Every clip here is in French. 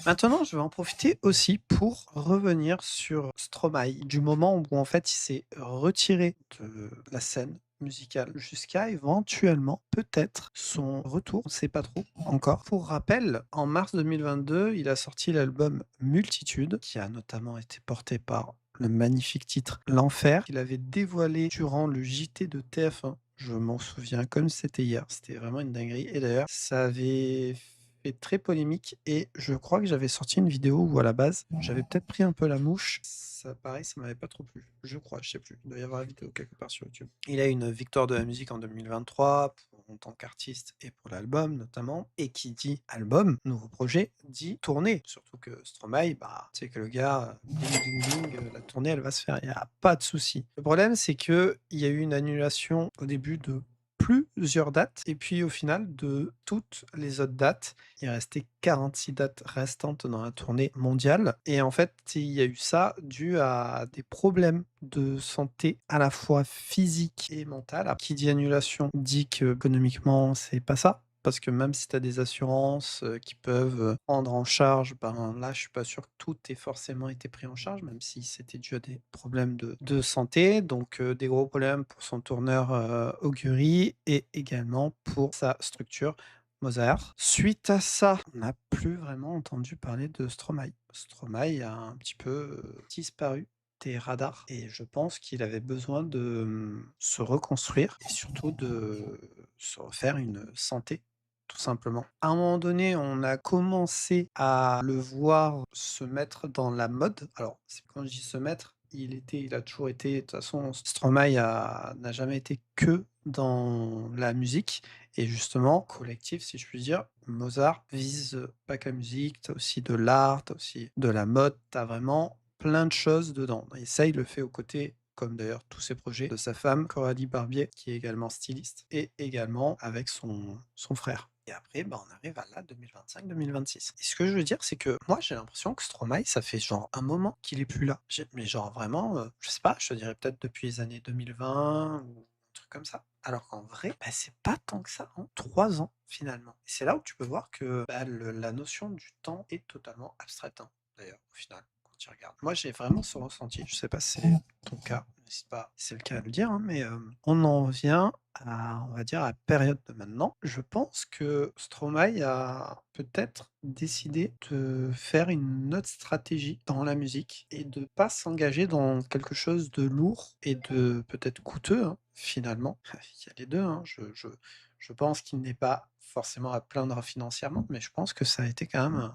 Maintenant, je vais en profiter aussi pour revenir sur Stromae, du moment où en fait il s'est retiré de la scène musicale jusqu'à éventuellement, peut-être, son retour, on ne sait pas trop encore. Pour rappel, en mars 2022, il a sorti l'album Multitude, qui a notamment été porté par le magnifique titre L'Enfer, qu'il avait dévoilé durant le JT de TF1. Je m'en souviens comme c'était hier, c'était vraiment une dinguerie. Et d'ailleurs, ça avait fait très polémique et je crois que j'avais sorti une vidéo où à la base, j'avais peut-être pris un peu la mouche. Ça, pareil, ça m'avait pas trop plu. Je crois, je sais plus. Il doit y avoir la vidéo quelque part sur YouTube. Il a eu une victoire de la musique en 2023 en tant qu'artiste et pour l'album notamment. Et qui dit album, nouveau projet, dit tournée. Surtout que Stromae, bah, tu sais que le gars, ding ding ding, la tournée elle va se faire, il n'y a pas de souci. Le problème c'est que il y a eu une annulation au début de plusieurs dates et puis au final de toutes les autres dates, il restait 46 dates restantes dans la tournée mondiale et en fait, il y a eu ça dû à des problèmes de santé à la fois physique et mentale. Qui dit annulation dit qu'économiquement, c'est pas ça. Parce que même si tu as des assurances, qui peuvent, prendre en charge, ben, là, je suis pas sûr que tout ait forcément été pris en charge, même si c'était dû à des problèmes de santé. Donc, des gros problèmes pour son tourneur, Augury et également pour sa structure Mozart. Suite à ça, on n'a plus vraiment entendu parler de Stromae. Stromae a un petit peu, disparu des radars et je pense qu'il avait besoin de, se reconstruire et surtout de se refaire une santé, tout simplement. À un moment donné, on a commencé à le voir se mettre dans la mode. Alors, c'est quand je dis se mettre, il a toujours été de toute façon, Stromae n'a jamais été que dans la musique et justement, collectif, si je puis dire, Mozart vise, pas que la musique, tu as aussi de l'art, tu as aussi de la mode, tu as vraiment plein de choses dedans et ça, il le fait aux côtés, comme d'ailleurs tous ses projets, de sa femme Coralie Barbier, qui est également styliste et également avec son frère. Et après, bah, on arrive à là 2025-2026 et ce que je veux dire, c'est que moi, j'ai l'impression que Stromae, ça fait genre un moment qu'il est plus là. Mais genre vraiment, je sais pas, je te dirais peut-être depuis les années 2020 ou un truc comme ça. Alors qu'en vrai, bah, c'est pas tant que ça, hein, 3 ans finalement. Et c'est là où tu peux voir que, bah, le la notion du temps est totalement abstraite, hein, d'ailleurs, au final, quand tu regardes. Moi, j'ai vraiment ce ressenti, je sais pas si c'est ton cas, n'hésite pas si c'est le cas à le dire, hein, mais, on en vient à, on va dire, à la période de maintenant. Je pense que Stromae a peut-être décidé de faire une autre stratégie dans la musique et de pas s'engager dans quelque chose de lourd et de peut-être coûteux, hein, finalement. Il y a les 2, hein. Je pense qu'il n'est pas forcément à plaindre financièrement, mais je pense que ça a été quand même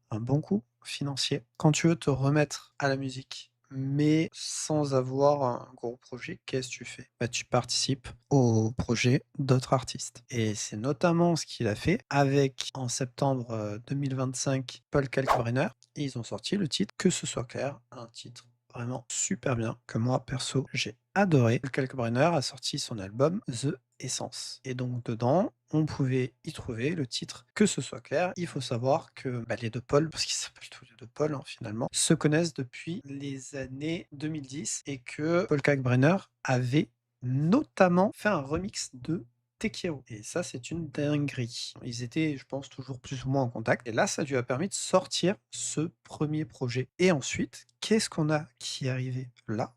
un bon coup financier. Quand tu veux te remettre à la musique, mais sans avoir un gros projet, qu'est-ce que tu fais? Bah, tu participes au projet d'autres artistes et c'est notamment ce qu'il a fait avec, en septembre, 2025, Paul Kalkbrenner et ils ont sorti le titre «Que ce soit clair», un titre vraiment super bien que moi perso j'ai adoré. Paul Kalkbrenner a sorti son album The Essence et donc dedans, on pouvait y trouver le titre «Que ce soit clair». Il faut savoir que, bah, les 2 Paul, parce qu'ils s'appellent tous les 2 Paul, hein, finalement, se connaissent depuis les années 2010 et que Paul Kalkbrenner avait notamment fait un remix de Te Quiero et ça, c'est une dinguerie. Ils étaient, je pense, toujours plus ou moins en contact et là, ça lui a permis de sortir ce premier projet et ensuite, qu'est-ce qu'on a qui est arrivé là?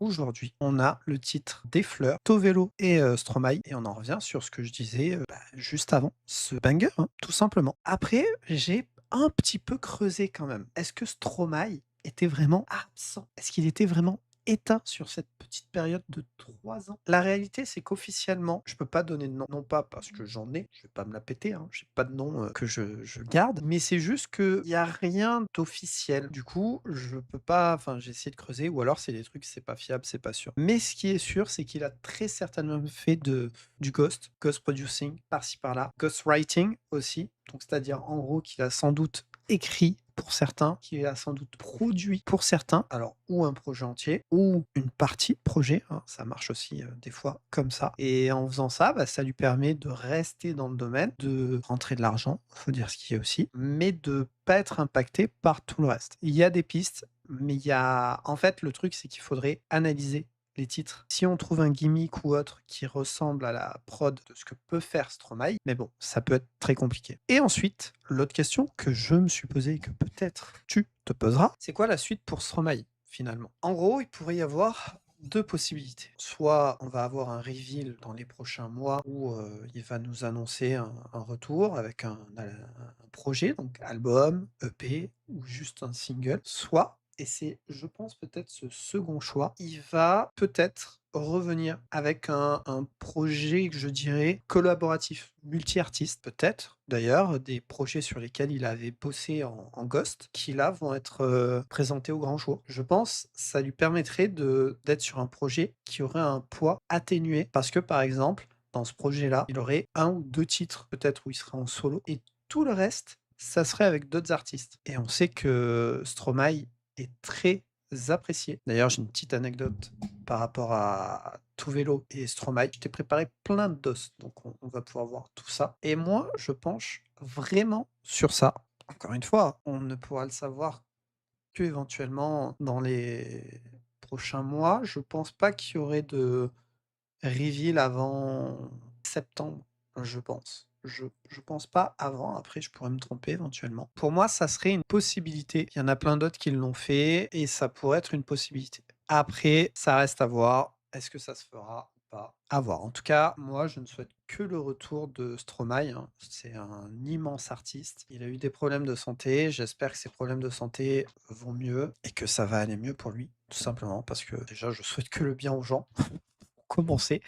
Aujourd'hui, on a le titre Des Fleurs, Tovelo et Stromae et on en revient sur ce que je disais, bah, juste avant, ce banger, hein, tout simplement. Après, j'ai un petit peu creusé quand même. Est-ce que Stromae était vraiment absent? Est-ce qu'il était vraiment éteint sur cette petite période de 3 ans? La réalité, c'est qu'officiellement, je peux pas donner de nom, non pas parce que j'en ai, je vais pas me la péter, hein, j'ai pas de nom, que je garde, mais c'est juste qu'il y a rien d'officiel. Du coup, je peux pas, enfin, j'ai essayé de creuser ou alors c'est des trucs, c'est pas fiable, c'est pas sûr. Mais ce qui est sûr, c'est qu'il a très certainement fait du ghost producing par-ci par-là, ghostwriting aussi, donc c'est-à-dire en gros qu'il a sans doute écrit pour certains, qu'il a sans doute produit pour certains, alors ou un projet entier ou une partie de projet, hein, ça marche aussi, des fois comme ça et en faisant ça, bah, ça lui permet de rester dans le domaine, de rentrer de l'argent, faut dire ce qui est aussi, mais de pas être impacté par tout le reste. Il y a des pistes, mais il y a en fait, le truc, c'est qu'il faudrait analyser les titres. Si on trouve un gimmick ou autre qui ressemble à la prod de ce que peut faire Stromae, mais bon, ça peut être très compliqué. Et ensuite, l'autre question que je me suis posée et que peut-être tu te poseras, c'est quoi la suite pour Stromae finalement? En gros, il pourrait y avoir deux possibilités. Soit on va avoir un reveal dans les prochains mois où il va nous annoncer un retour avec un projet, donc album, EP ou juste un single. Soit, et c'est je pense peut-être ce second choix, il va peut-être revenir avec un projet que je dirais collaboratif, multi-artiste peut-être. D'ailleurs, des projets sur lesquels il avait bossé en Ghost, qui là vont être présentés au grand jour. Je pense ça lui permettrait d'être sur un projet qui aurait un poids atténué, parce que par exemple, dans ce projet-là, il aurait un ou deux titres peut-être où il serait en solo, et tout le reste, ça serait avec d'autres artistes. Et on sait que Stromae est très apprécié. D'ailleurs, j'ai une petite anecdote par rapport à Tout Vélo et Stromae. Je t'ai préparé plein de dos, donc on va pouvoir voir tout ça. Et moi, je penche vraiment sur ça. Encore une fois, on ne pourra le savoir que éventuellement dans les prochains mois. Je pense pas qu'il y aurait de reveal avant septembre, je pense. Je pense pas avant, après je pourrais me tromper éventuellement. Pour moi, ça serait une possibilité. Il y en a plein d'autres qui l'ont fait et ça pourrait être une possibilité. Après, ça reste à voir. Est-ce que ça se fera ou pas? À voir. En tout cas, moi, je ne souhaite que le retour de Stromae, hein. C'est un immense artiste. Il a eu des problèmes de santé. J'espère que ces problèmes de santé vont mieux et que ça va aller mieux pour lui, tout simplement, parce que déjà, je souhaite que le bien aux gens commencer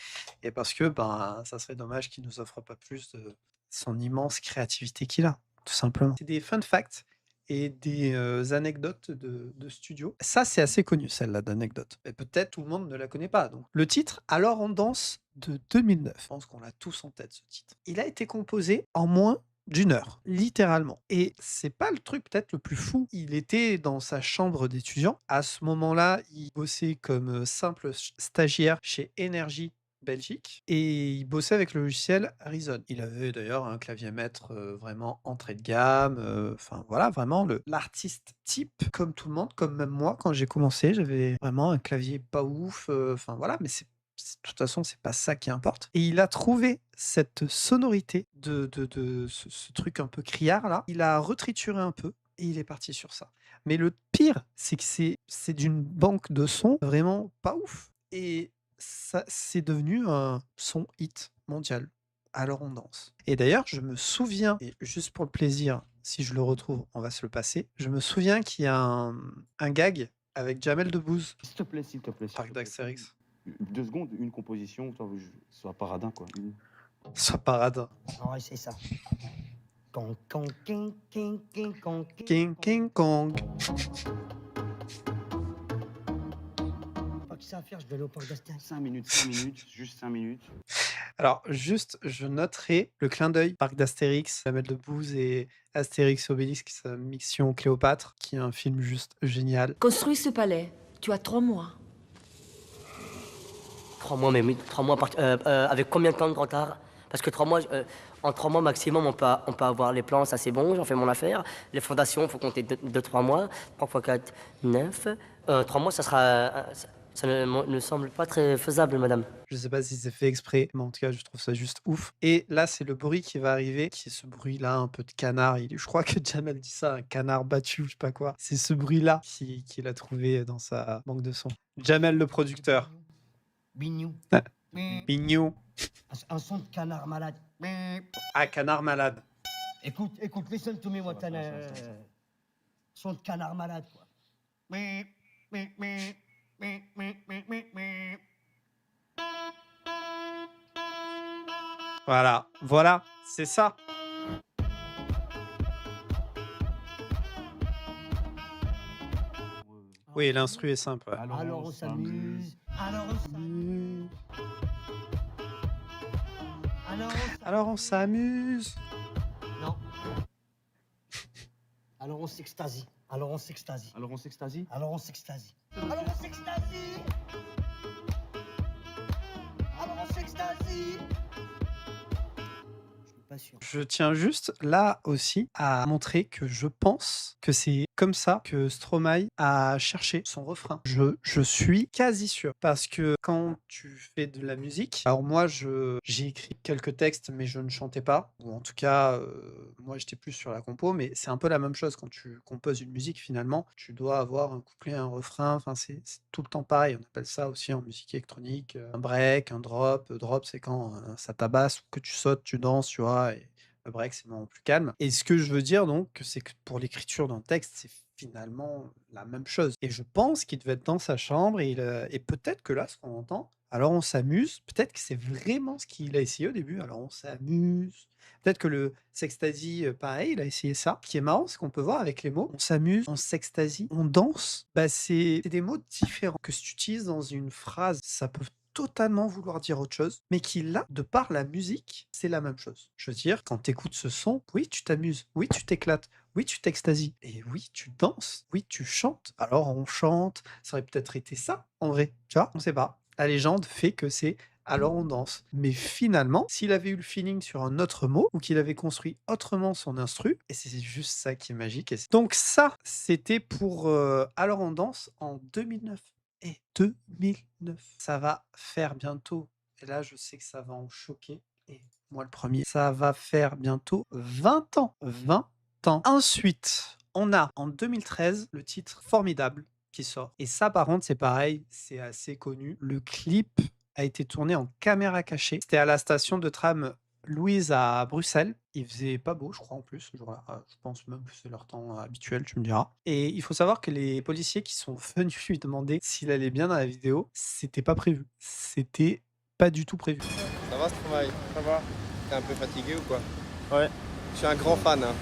et parce que ben ça serait dommage qu'il nous offre pas plus de son immense créativité qu'il a, tout simplement. C'est des fun facts et des anecdotes de studio. Ça, c'est assez connu, celle-là d'anecdote. Et peut-être tout le monde ne la connaît pas. Donc, le titre, Alors on danse de 2009. Je pense qu'on l'a tous en tête, ce titre. Il a été composé en moins d'une heure, littéralement. Et c'est pas le truc peut-être le plus fou. Il était dans sa chambre d'étudiant. À ce moment-là, il bossait comme simple stagiaire chez Énergie Belgique et il bossait avec le logiciel Reason. Il avait d'ailleurs un clavier maître vraiment entrée de gamme. Enfin voilà, vraiment l'artiste type, comme tout le monde, comme même moi quand j'ai commencé, j'avais vraiment un clavier pas ouf. Enfin voilà, mais de toute façon, c'est pas ça qui importe. Et il a trouvé cette sonorité de ce truc un peu criard là. Il a retrituré un peu et il est parti sur ça. Mais le pire, c'est que c'est d'une banque de sons vraiment pas ouf. Et ça, c'est devenu un son hit mondial. Alors on danse. Et d'ailleurs, je me souviens, et juste pour le plaisir, si je le retrouve, on va se le passer. Je me souviens qu'il y a un gag avec Jamel Debbouze, S'il te plaît. Parc d'Astérix. 2 secondes, une composition, soit paradin, quoi. Soit paradin. Ouais, c'est ça. Kong, kong, king, king, king, kong, King King Kong. Pas que ça à faire, je vais aller au parc d'Astérix. 5 minutes, juste 5 minutes. Alors, juste, je noterai le clin d'œil Parc d'Astérix, Jamel Debbouze et Astérix et Obélix, sa mission Cléopâtre, qui est un film juste génial. Construis ce palais. Tu as 3 mois. 3 mois, mais 3 mois avec combien de temps de retard? Parce que 3 mois, en 3 mois maximum, on peut avoir les plans, ça c'est bon, j'en fais mon affaire. Les fondations, il faut compter 2-3 mois. 3 x 4, 9. 3 mois, ça sera. Ça ne semble pas très faisable, madame. Je sais pas si c'est fait exprès, mais en tout cas, je trouve ça juste ouf. Et là, c'est le bruit qui va arriver, qui est ce bruit-là, un peu de canard. Je crois que Jamel dit ça, un canard battu, je sais pas quoi. C'est ce bruit-là qu'il a trouvé dans sa banque de sons. Jamel, le producteur. Bignou. Ah. Bignou. Un son de canard malade. Ah, canard malade. Écoute, listen to me, Watana. Son de canard malade, quoi. Voilà, c'est ça. Oui, l'instru est simple. Ouais. Alors on s'amuse. Alors on s'amuse. Alors on s'amuse. Non. Alors on s'extasie. Alors on s'extasie. Alors on s'extasie. Alors on s'extasie. Alors on s'extasie. Alors on s'extasie. Je suis pas sûr. Je tiens juste là aussi à montrer que je pense que c'est comme ça que Stromae a cherché son refrain. Je suis quasi sûr. Parce que quand tu fais de la musique, alors moi, j'ai écrit quelques textes, mais je ne chantais pas. Ou en tout cas, moi, j'étais plus sur la compo, mais c'est un peu la même chose quand tu composes une musique, finalement. Tu dois avoir un couplet, un refrain, enfin, c'est tout le temps pareil. On appelle ça aussi en musique électronique un break, un drop. Drop, c'est quand ça tabasse ou que tu sautes, tu danses, tu vois. Et le break, c'est le moment plus calme. Et ce que je veux dire, donc, c'est que pour l'écriture d'un texte, c'est finalement la même chose. Et je pense qu'il devait être dans sa chambre et peut-être que là, ce qu'on entend, alors on s'amuse, peut-être que c'est vraiment ce qu'il a essayé au début, alors on s'amuse. Peut-être que le sextasy, pareil, il a essayé ça. Ce qui est marrant, c'est qu'on peut voir avec les mots, on s'amuse, on sextasie, on danse. Bah, c'est des mots différents que si tu utilises dans une phrase, ça peut totalement vouloir dire autre chose, mais qui là, de par la musique, c'est la même chose. Je veux dire, quand tu écoutes ce son, oui, tu t'amuses, oui, tu t'éclates, oui, tu t'extasies, et oui, tu danses, oui, tu chantes. Alors on chante, ça aurait peut-être été ça, en vrai, tu vois, on sait pas. La légende fait que c'est alors on danse. Mais finalement, s'il avait eu le feeling sur un autre mot, ou qu'il avait construit autrement son instru, et c'est juste ça qui est magique. Donc ça, c'était pour Alors on danse en 2009. Et 2009. Ça va faire bientôt, et là je sais que ça va en choquer, et moi le premier, ça va faire bientôt 20 ans. 20 ans. Ensuite, on a en 2013 le titre Formidable qui sort. Et ça par contre c'est pareil, c'est assez connu. Le clip a été tourné en caméra cachée. C'était à la station de tram Louise à Bruxelles. Il faisait pas beau, je crois, en plus, ce jour-là. Je pense même que c'est leur temps habituel, tu me diras. Et il faut savoir que les policiers qui sont venus lui demander s'il allait bien dans la vidéo, c'était pas prévu. C'était pas du tout prévu. Ça va, Stromae? Ça va? T'es un peu fatigué ou quoi? Ouais. Je suis un grand fan, hein.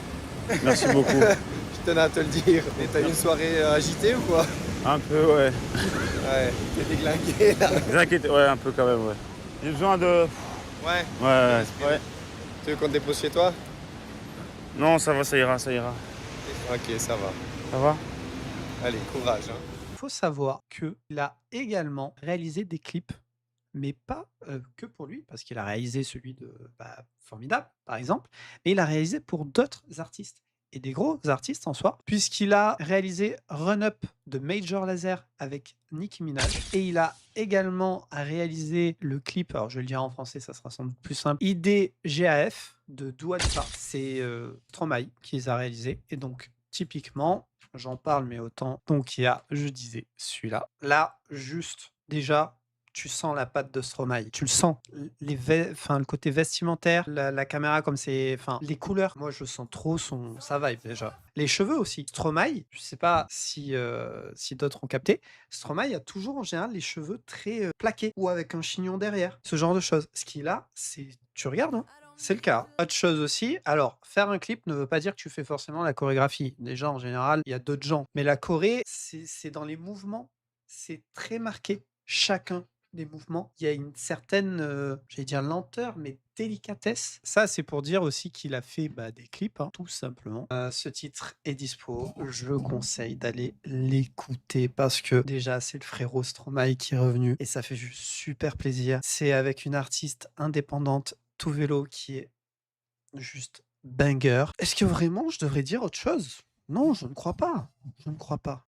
Merci beaucoup. Je tenais à te le dire. Et t'as eu une soirée agitée ou quoi? Un peu, ouais. Ouais, t'es déglingué là. Vous inquiétez, ouais, un peu quand même, ouais. J'ai besoin de... Ouais. Ouais, ouais. Tu veux qu'on te dépose chez toi? Non, ça va, ça ira, ça ira. Ok, ça va. Ça va? Allez, courage, hein. Il faut savoir qu'il a également réalisé des clips, mais pas que pour lui, parce qu'il a réalisé celui de Formidable, par exemple, mais il a réalisé pour d'autres artistes, et des gros artistes en soi, puisqu'il a réalisé Run Up de Major Lazer avec Nicki Minaj, et il a également réalisé le clip, alors je vais le dire en français, ça sera sans doute plus simple, IDGAF de Dua Lipa. C'est Stromae qui les a réalisés, et donc typiquement, j'en parle, mais autant. Donc, il y a, je disais, celui-là. Là, juste, déjà, tu sens la patte de Stromae. Tu le sens. Le côté vestimentaire, la caméra, comme c'est. Enfin, les couleurs. Moi, je sens trop sa vibe, déjà. Les cheveux aussi. Stromae, je sais pas si d'autres ont capté, Stromae a toujours, en général, les cheveux très plaqués ou avec un chignon derrière. Ce genre de choses. Ce qu'il a, c'est. Tu regardes, hein? C'est le cas. Autre chose aussi, alors faire un clip ne veut pas dire que tu fais forcément la chorégraphie. Déjà, en général, il y a d'autres gens. Mais la choré, c'est dans les mouvements. C'est très marqué. Chacun des mouvements. Il y a une certaine, j'allais dire lenteur, mais délicatesse. Ça, c'est pour dire aussi qu'il a fait des clips, hein, tout simplement. Ce titre est dispo. Je conseille d'aller l'écouter parce que déjà, c'est le frérot Stromae qui est revenu et ça fait juste super plaisir. C'est avec une artiste indépendante, Tout Vélo, qui est juste banger. Est-ce que vraiment je devrais dire autre chose? Non, je ne crois pas. Je ne crois pas.